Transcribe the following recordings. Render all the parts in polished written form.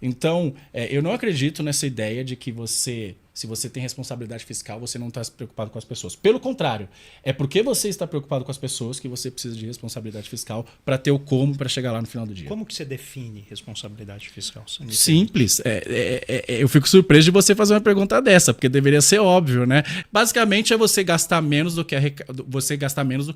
Então, eu não acredito nessa ideia de que se você tem responsabilidade fiscal, você não está preocupado com as pessoas. Pelo contrário, é porque você está preocupado com as pessoas que você precisa de responsabilidade fiscal para ter o como para chegar lá no final do dia. Como que você define responsabilidade fiscal? Simples. Eu fico surpreso de você fazer uma pergunta dessa, porque deveria ser óbvio, né? Basicamente é você gastar menos do que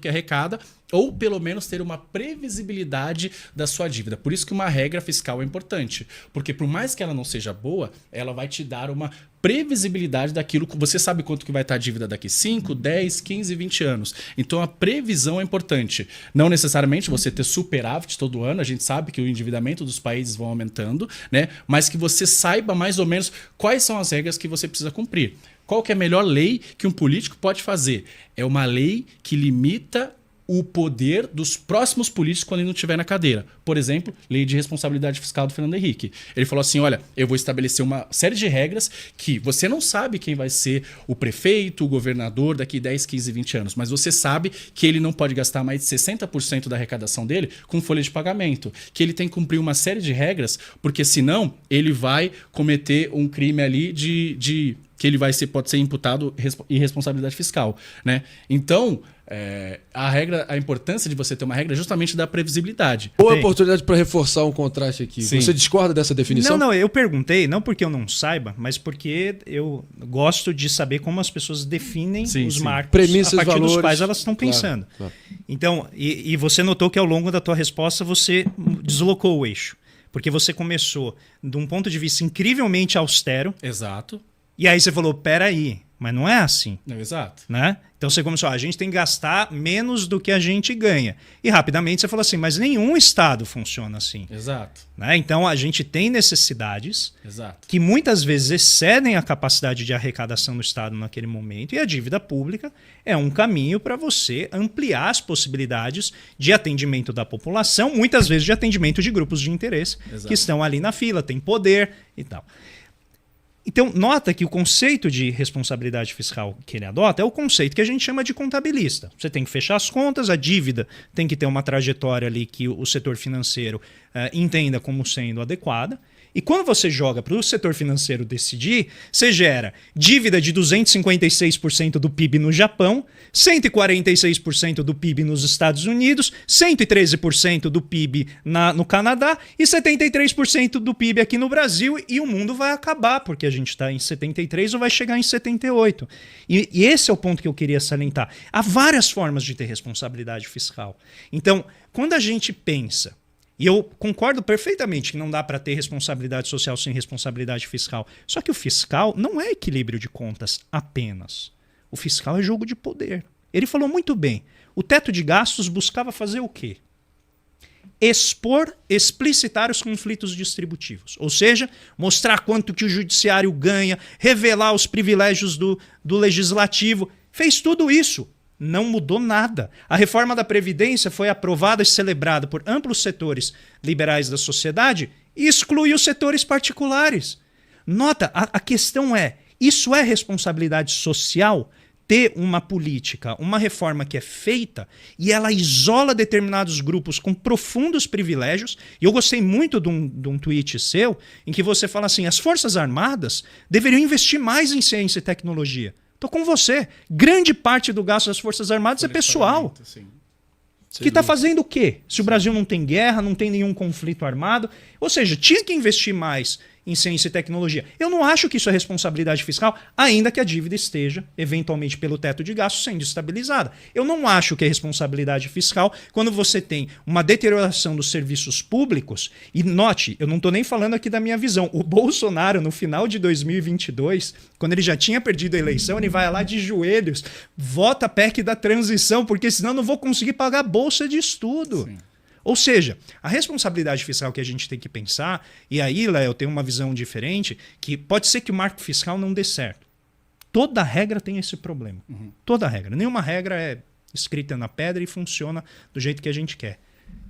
arrecada, ou pelo menos ter uma previsibilidade da sua dívida. Por isso que uma regra fiscal é importante. Porque por mais que ela não seja boa, ela vai te dar uma previsibilidade daquilo que você sabe quanto que vai estar a dívida daqui 5, 10, 15, 20 anos. Então a previsão é importante. Não necessariamente você ter superávit todo ano, a gente sabe que o endividamento dos países vão aumentando, né? Mas que você saiba mais ou menos quais são as regras que você precisa cumprir. Qual que é a melhor lei que um político pode fazer? É uma lei que limita o poder dos próximos políticos quando ele não estiver na cadeira. Por exemplo, lei de responsabilidade fiscal do Fernando Henrique. Ele falou assim, olha, eu vou estabelecer uma série de regras que você não sabe quem vai ser o prefeito, o governador daqui 10, 15, 20 anos, mas você sabe que ele não pode gastar mais de 60% da arrecadação dele com folha de pagamento, que ele tem que cumprir uma série de regras, porque senão ele vai cometer um crime ali que ele pode ser imputado irresponsabilidade fiscal, né? Então, a importância de você ter uma regra é justamente da previsibilidade. Boa oportunidade para reforçar um contraste aqui. Sim. Você discorda dessa definição? Não, eu perguntei, não porque eu não saiba, mas porque eu gosto de saber como as pessoas definem os marcos, premissas, a partir valores, dos quais elas estão pensando. Claro. Então, e você notou que ao longo da tua resposta você deslocou o eixo. Porque você começou de um ponto de vista incrivelmente austero. Exato. E aí você falou, peraí, mas não é assim. Não, exato. Né? Então você começou, a gente tem que gastar menos do que a gente ganha. E rapidamente você falou assim, mas nenhum Estado funciona assim. Exato. Né? Então a gente tem necessidades Exato. que muitas vezes excedem a capacidade de arrecadação do Estado naquele momento. E a dívida pública é um caminho para você ampliar as possibilidades de atendimento da população, muitas vezes de atendimento de grupos de interesse que estão ali na fila, tem poder e tal. Então, nota que o conceito de responsabilidade fiscal que ele adota é o conceito que a gente chama de contabilista. Você tem que fechar as contas, a dívida tem que ter uma trajetória ali que o setor financeiro entenda como sendo adequada. E quando você joga para o setor financeiro decidir, você gera dívida de 256% do PIB no Japão, 146% do PIB nos Estados Unidos, 113% do PIB no Canadá e 73% do PIB aqui no Brasil. E o mundo vai acabar, porque a gente está em 73 ou vai chegar em 78. E esse é o ponto que eu queria salientar. Há várias formas de ter responsabilidade fiscal. Então, quando a gente pensa, e eu concordo perfeitamente que não dá para ter responsabilidade social sem responsabilidade fiscal. Só que o fiscal não é equilíbrio de contas apenas. O fiscal é jogo de poder. Ele falou muito bem. O teto de gastos buscava fazer o quê? Explicitar os conflitos distributivos. Ou seja, mostrar quanto que o judiciário ganha, revelar os privilégios do legislativo. Fez tudo isso. Não mudou nada. A reforma da Previdência foi aprovada e celebrada por amplos setores liberais da sociedade e excluiu os setores particulares. Nota, a questão é, isso é responsabilidade social? Ter uma política, uma reforma que é feita e ela isola determinados grupos com profundos privilégios. E eu gostei muito de um tweet seu em que você fala assim, as Forças Armadas deveriam investir mais em ciência e tecnologia. Estou com você. Grande parte do gasto das Forças Armadas é pessoal. Que está fazendo o quê? Se o Brasil não tem guerra, não tem nenhum conflito armado. Ou seja, tinha que investir mais em ciência e tecnologia. Eu não acho que isso é responsabilidade fiscal, ainda que a dívida esteja, eventualmente pelo teto de gastos, sendo estabilizada. Eu não acho que é responsabilidade fiscal quando você tem uma deterioração dos serviços públicos. E note, eu não estou nem falando aqui da minha visão. O Bolsonaro, no final de 2022, quando ele já tinha perdido a eleição, ele vai lá de joelhos, vota a PEC da transição, porque senão eu não vou conseguir pagar a bolsa de estudo. Sim. Ou seja, a responsabilidade fiscal que a gente tem que pensar, e aí, Léo, eu tenho uma visão diferente, que pode ser que o marco fiscal não dê certo. Toda regra tem esse problema. Toda regra. Nenhuma regra é escrita na pedra e funciona do jeito que a gente quer.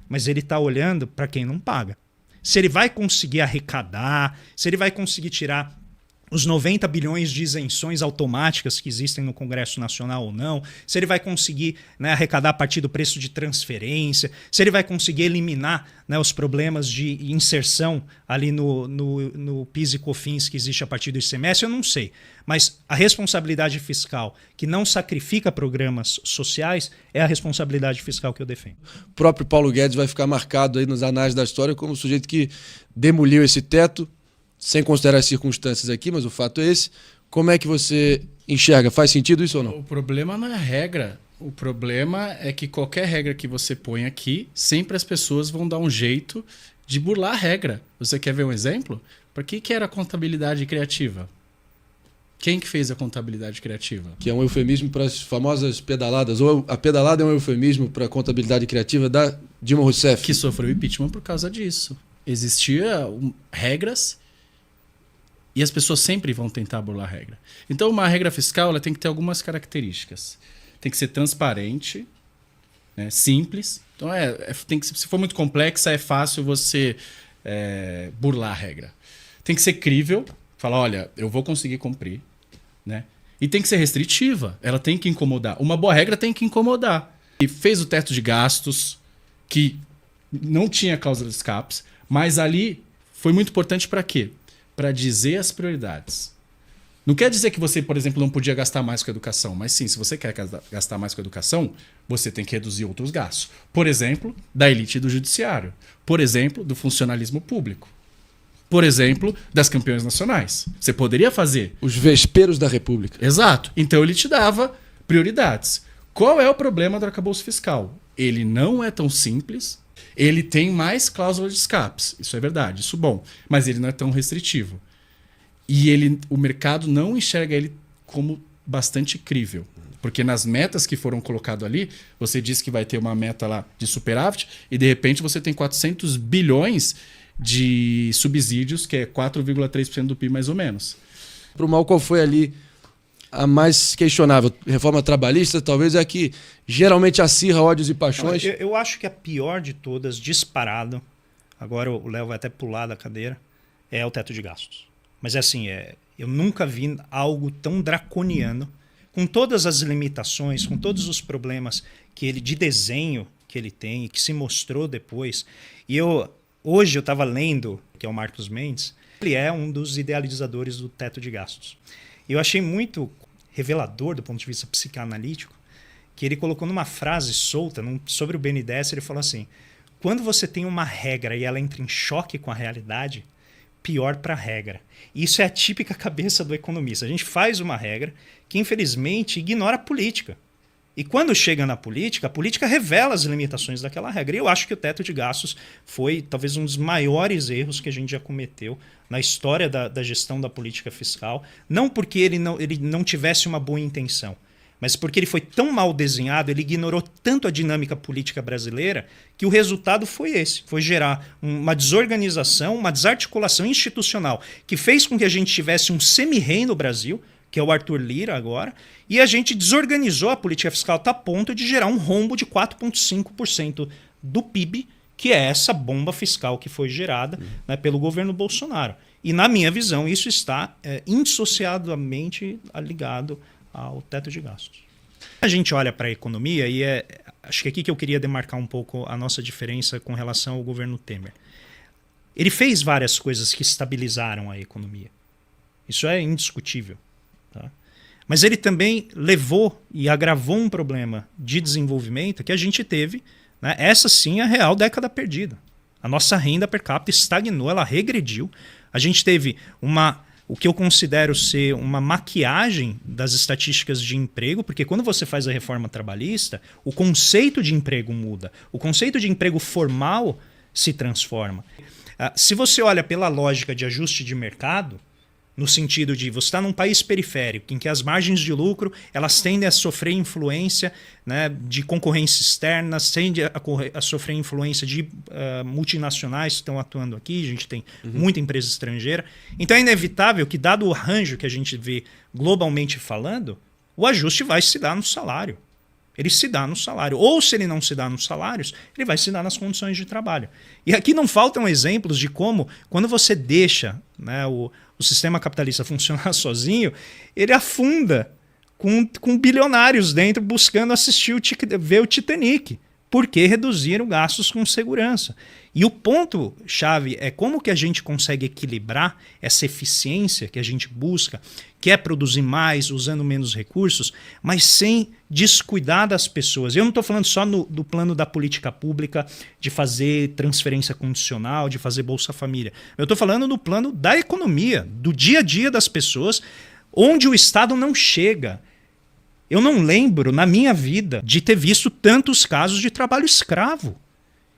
Mas ele está olhando para quem não paga. Se ele vai conseguir arrecadar, se ele vai conseguir tirar os 90 bilhões de isenções automáticas que existem no Congresso Nacional ou não, se ele vai conseguir, né, arrecadar a partir do preço de transferência, se ele vai conseguir eliminar, né, os problemas de inserção ali no PIS e COFINS que existe a partir do ICMS, eu não sei. Mas a responsabilidade fiscal que não sacrifica programas sociais é a responsabilidade fiscal que eu defendo. O próprio Paulo Guedes vai ficar marcado aí nos anais da história como o sujeito que demoliu esse teto, sem considerar as circunstâncias aqui, mas o fato é esse. Como é que você enxerga? Faz sentido isso ou não? O problema não é a regra. O problema é que qualquer regra que você põe aqui, sempre as pessoas vão dar um jeito de burlar a regra. Você quer ver um exemplo? Para que era a contabilidade criativa? Quem que fez a contabilidade criativa? Que é um eufemismo para as famosas pedaladas. Ou a pedalada é um eufemismo para a contabilidade criativa da Dilma Rousseff. Que sofreu impeachment por causa disso. Existiam regras e as pessoas sempre vão tentar burlar a regra. Então, uma regra fiscal ela tem que ter algumas características. Tem que ser transparente, né, simples. Então, se for muito complexa, é fácil você burlar a regra. Tem que ser crível. Falar, olha, eu vou conseguir cumprir. Né? E tem que ser restritiva. Ela tem que incomodar. Uma boa regra tem que incomodar. E fez o teto de gastos, que não tinha cláusula de escapes, mas ali foi muito importante para quê? Para dizer as prioridades. Não quer dizer que você, por exemplo, não podia gastar mais com a educação, mas sim, se você quer gastar mais com a educação, você tem que reduzir outros gastos. Por exemplo, da elite do judiciário. Por exemplo, do funcionalismo público. Por exemplo, das campeões nacionais. Você poderia fazer. Os vesperos da República. Exato. Então ele te dava prioridades. Qual é o problema do arcabouço fiscal? Ele não é tão simples. Ele tem mais cláusulas de escapes. Isso é verdade, isso é bom. Mas ele não é tão restritivo. E o mercado não enxerga ele como bastante crível. Porque nas metas que foram colocadas ali, você diz que vai ter uma meta lá de superávit e de repente você tem 400 bilhões de subsídios, que é 4,3% do PIB mais ou menos. Para o mal, qual foi ali a mais questionável? Reforma trabalhista, talvez é a que geralmente acirra ódios e paixões. Eu acho que a pior de todas, disparado, agora o Léo vai até pular da cadeira, é o teto de gastos. Mas assim, eu nunca vi algo tão draconiano, com todas as limitações, com todos os problemas de desenho que ele tem e que se mostrou depois. E hoje eu estava lendo, que é o Marcos Mendes, ele é um dos idealizadores do teto de gastos. E eu achei muito revelador do ponto de vista psicanalítico que ele colocou numa frase solta sobre o BNDES, ele falou assim: quando você tem uma regra e ela entra em choque com a realidade, pior para a regra. Isso é a típica cabeça do economista. A gente faz uma regra que, infelizmente, ignora a política. E quando chega na política, a política revela as limitações daquela regra. E eu acho que o teto de gastos foi talvez um dos maiores erros que a gente já cometeu na história da gestão da política fiscal. Não porque ele não tivesse uma boa intenção, mas porque ele foi tão mal desenhado, ele ignorou tanto a dinâmica política brasileira, que o resultado foi esse. Foi gerar uma desorganização, uma desarticulação institucional, que fez com que a gente tivesse um semi-rei no Brasil, que é o Arthur Lira agora, e a gente desorganizou a política fiscal a ponto de gerar um rombo de 4,5% do PIB, que é essa bomba fiscal que foi gerada, né, pelo governo Bolsonaro. E, na minha visão, isso está indissociadamente ligado ao teto de gastos. A gente olha para a economia e acho que aqui que eu queria demarcar um pouco a nossa diferença com relação ao governo Temer. Ele fez várias coisas que estabilizaram a economia. Isso é indiscutível. Tá? Mas ele também levou e agravou um problema de desenvolvimento que a gente teve, né? Essa sim é a real década perdida. A nossa renda per capita estagnou, ela regrediu. A gente teve o que eu considero ser uma maquiagem das estatísticas de emprego, porque quando você faz a reforma trabalhista, o conceito de emprego muda. O conceito de emprego formal se transforma. Se você olha pela lógica de ajuste de mercado, no sentido de você estar num país periférico, em que as margens de lucro elas tendem a sofrer influência, né, de concorrência externa, tendem a sofrer influência de multinacionais que estão atuando aqui, a gente tem muita empresa estrangeira. Então é inevitável que, dado o arranjo que a gente vê globalmente falando, o ajuste vai se dar no salário. Ele se dá no salário. Ou se ele não se dá nos salários, ele vai se dar nas condições de trabalho. E aqui não faltam exemplos de como, quando você deixa, né, o sistema capitalista funcionar sozinho, ele afunda com bilionários dentro buscando ver o Titanic. Porque reduziram gastos com segurança. E o ponto-chave é como que a gente consegue equilibrar essa eficiência que a gente busca, que é produzir mais, usando menos recursos, mas sem descuidar das pessoas. Eu não estou falando só do plano da política pública, de fazer transferência condicional, de fazer Bolsa Família. Eu estou falando no plano da economia, do dia a dia das pessoas, onde o Estado não chega. Eu não lembro, na minha vida, de ter visto tantos casos de trabalho escravo.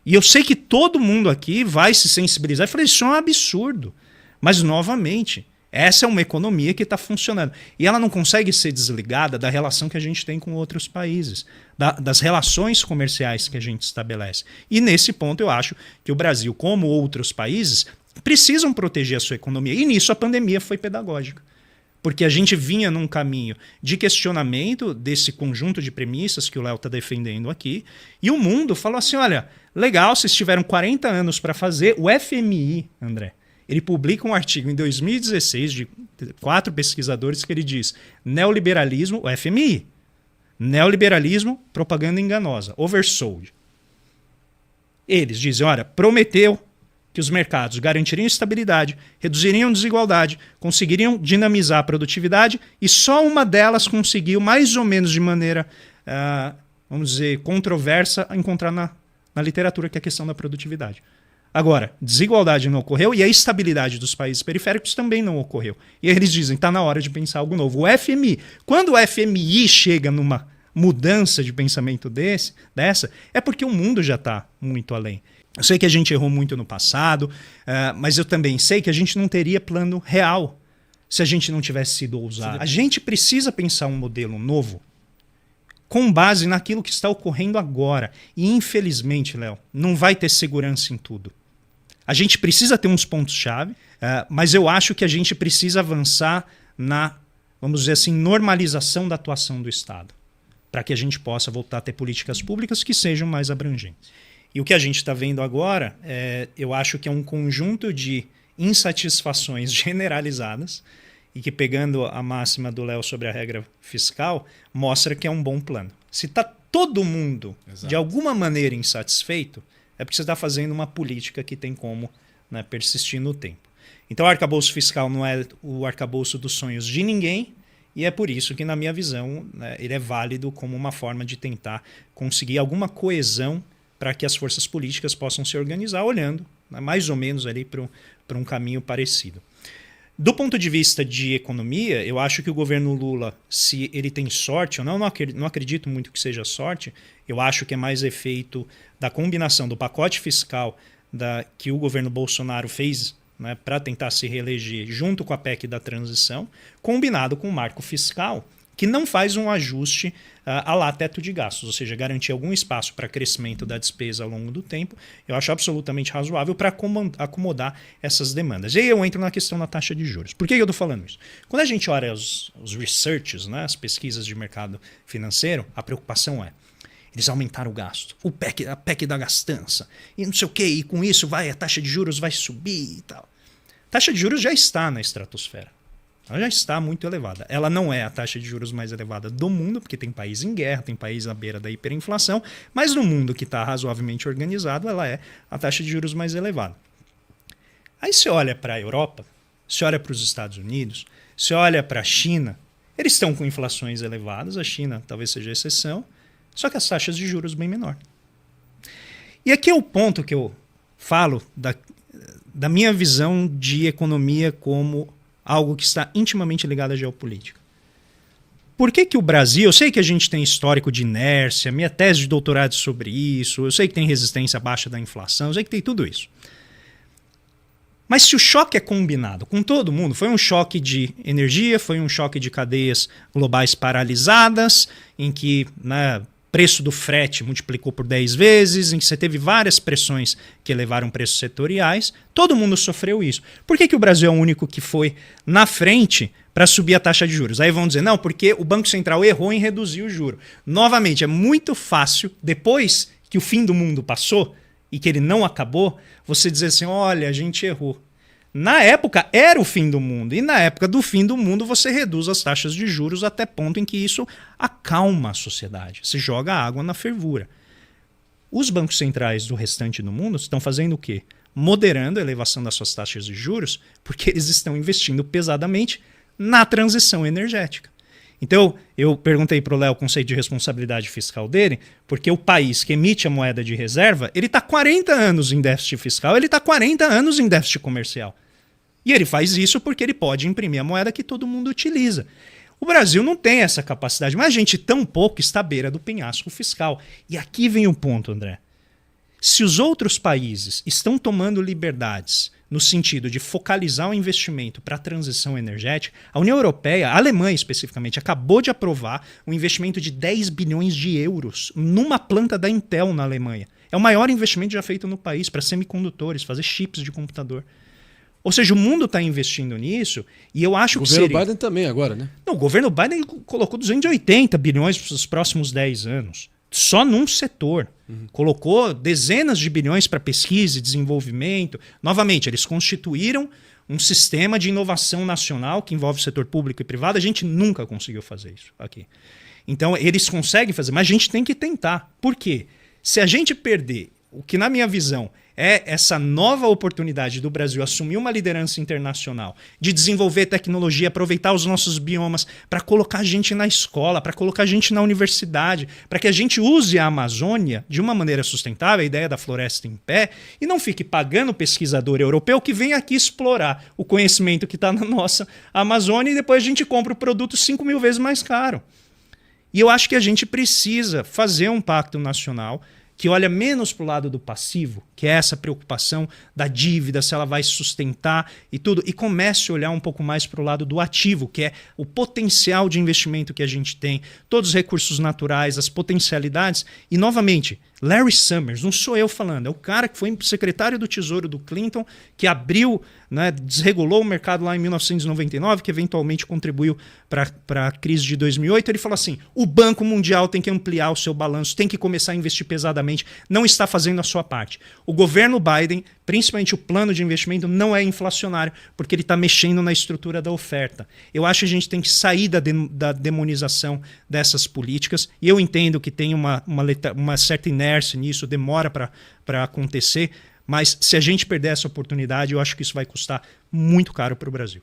E eu sei que todo mundo aqui vai se sensibilizar e falar, isso é um absurdo. Mas, novamente, essa é uma economia que está funcionando. E ela não consegue ser desligada da relação que a gente tem com outros países, das relações comerciais que a gente estabelece. E, nesse ponto, eu acho que o Brasil, como outros países, precisam proteger a sua economia. E, nisso, a pandemia foi pedagógica. Porque a gente vinha num caminho de questionamento desse conjunto de premissas que o Léo está defendendo aqui, e o mundo falou assim, olha, legal, vocês tiveram 40 anos para fazer. O FMI, André, ele publica um artigo em 2016 de 4 pesquisadores que ele diz neoliberalismo, o FMI, neoliberalismo, propaganda enganosa, oversold. Eles dizem, olha, prometeu que os mercados garantiriam estabilidade, reduziriam desigualdade, conseguiriam dinamizar a produtividade e só uma delas conseguiu, mais ou menos de maneira, vamos dizer, controversa, encontrar na literatura, que é a questão da produtividade. Agora, desigualdade não ocorreu e a estabilidade dos países periféricos também não ocorreu. E aí eles dizem, está na hora de pensar algo novo. O FMI, quando o FMI chega numa mudança de pensamento dessa, é porque o mundo já está muito além. Eu sei que a gente errou muito no passado, mas eu também sei que a gente não teria plano real se a gente não tivesse sido ousado. A gente precisa pensar um modelo novo com base naquilo que está ocorrendo agora. E, infelizmente, Léo, não vai ter segurança em tudo. A gente precisa ter uns pontos-chave, mas eu acho que a gente precisa avançar na, vamos dizer assim, normalização da atuação do Estado, para que a gente possa voltar a ter políticas públicas que sejam mais abrangentes. E o que a gente está vendo agora, eu acho que é um conjunto de insatisfações generalizadas e que, pegando a máxima do Léo sobre a regra fiscal, mostra que é um bom plano. Se está todo mundo, de alguma maneira, insatisfeito, é porque você está fazendo uma política que tem como, né, persistir no tempo. Então, o arcabouço fiscal não é o arcabouço dos sonhos de ninguém, e é por isso que, na minha visão, né, ele é válido como uma forma de tentar conseguir alguma coesão para que as forças políticas possam se organizar olhando, né, mais ou menos ali para um caminho parecido. Do ponto de vista de economia, eu acho que o governo Lula, se ele tem sorte, eu não acredito muito que seja sorte, eu acho que é mais efeito da combinação do pacote fiscal que o governo Bolsonaro fez, né, para tentar se reeleger junto com a PEC da transição, combinado com o marco fiscal, que não faz um ajuste a lá teto de gastos, ou seja, garantir algum espaço para crescimento da despesa ao longo do tempo, eu acho absolutamente razoável para acomodar essas demandas. E aí eu entro na questão da taxa de juros. Por que eu estou falando isso? Quando a gente olha os researches, né, as pesquisas de mercado financeiro, a preocupação é, eles aumentaram o gasto, a PEC da gastança, e não sei o quê, e com isso a taxa de juros vai subir e tal. A taxa de juros já está na estratosfera. Ela já está muito elevada. Ela não é a taxa de juros mais elevada do mundo, porque tem país em guerra, tem país à beira da hiperinflação, mas no mundo que está razoavelmente organizado, ela é a taxa de juros mais elevada. Aí você olha para a Europa, você olha para os Estados Unidos, você olha para a China, eles estão com inflações elevadas, a China talvez seja a exceção, só que as taxas de juros bem menor. E aqui é o ponto que eu falo da minha visão de economia como algo que está intimamente ligado à geopolítica. Por que o Brasil, eu sei que a gente tem histórico de inércia, minha tese de doutorado sobre isso, eu sei que tem resistência baixa da inflação, eu sei que tem tudo isso. Mas se o choque é combinado com todo mundo, foi um choque de energia, foi um choque de cadeias globais paralisadas, em que, né, preço do frete multiplicou por 10 vezes, em que você teve várias pressões que elevaram preços setoriais, todo mundo sofreu isso. Por que o Brasil é o único que foi na frente para subir a taxa de juros? Aí vão dizer, não, porque o Banco Central errou em reduzir o juro. Novamente, é muito fácil, depois que o fim do mundo passou e que ele não acabou, você dizer assim, olha, a gente errou. Na época era o fim do mundo, e na época do fim do mundo você reduz as taxas de juros até ponto em que isso acalma a sociedade, se joga água na fervura. Os bancos centrais do restante do mundo estão fazendo o quê? Moderando a elevação das suas taxas de juros, porque eles estão investindo pesadamente na transição energética. Então, eu perguntei para o Léo o conceito de responsabilidade fiscal dele, porque o país que emite a moeda de reserva, ele está 40 anos em déficit fiscal, ele está 40 anos em déficit comercial. E ele faz isso porque ele pode imprimir a moeda que todo mundo utiliza. O Brasil não tem essa capacidade, mas a gente tão pouco está à beira do penhasco fiscal. E aqui vem o ponto, André. Se os outros países estão tomando liberdades no sentido de focalizar o investimento para a transição energética, a União Europeia, a Alemanha especificamente, acabou de aprovar um investimento de 10 bilhões de euros numa planta da Intel na Alemanha. É o maior investimento já feito no país para semicondutores, fazer chips de computador. Ou seja, o mundo está investindo nisso e eu acho que seria... O governo Biden também agora, né? Não, o governo Biden colocou 280 bilhões para os próximos 10 anos. Só num setor. Colocou dezenas de bilhões para pesquisa e desenvolvimento. Novamente, eles constituíram um sistema de inovação nacional que envolve o setor público e privado. A gente nunca conseguiu fazer isso aqui. Então, eles conseguem fazer, mas a gente tem que tentar. Por quê? Se a gente perder o que, na minha visão, é essa nova oportunidade do Brasil assumir uma liderança internacional, de desenvolver tecnologia, aproveitar os nossos biomas para colocar gente na escola, para colocar gente na universidade, para que a gente use a Amazônia de uma maneira sustentável, a ideia da floresta em pé, e não fique pagando o pesquisador europeu que vem aqui explorar o conhecimento que está na nossa Amazônia e depois a gente compra o produto 5 mil vezes mais caro. E eu acho que a gente precisa fazer um pacto nacional que olha menos para o lado do passivo, que é essa preocupação da dívida, se ela vai sustentar e tudo, e comece a olhar um pouco mais para o lado do ativo, que é o potencial de investimento que a gente tem, todos os recursos naturais, as potencialidades. E, novamente, Larry Summers, não sou eu falando, é o cara que foi secretário do Tesouro do Clinton, que abriu, né, desregulou o mercado lá em 1999, que eventualmente contribuiu para a crise de 2008. Ele falou assim, o Banco Mundial tem que ampliar o seu balanço, tem que começar a investir pesadamente, não está fazendo a sua parte. O governo Biden, principalmente o plano de investimento, não é inflacionário, porque ele está mexendo na estrutura da oferta. Eu acho que a gente tem que sair da demonização dessas políticas, e eu entendo que tem uma certa inércia nisso, demora para acontecer, mas se a gente perder essa oportunidade, eu acho que isso vai custar muito caro para o Brasil.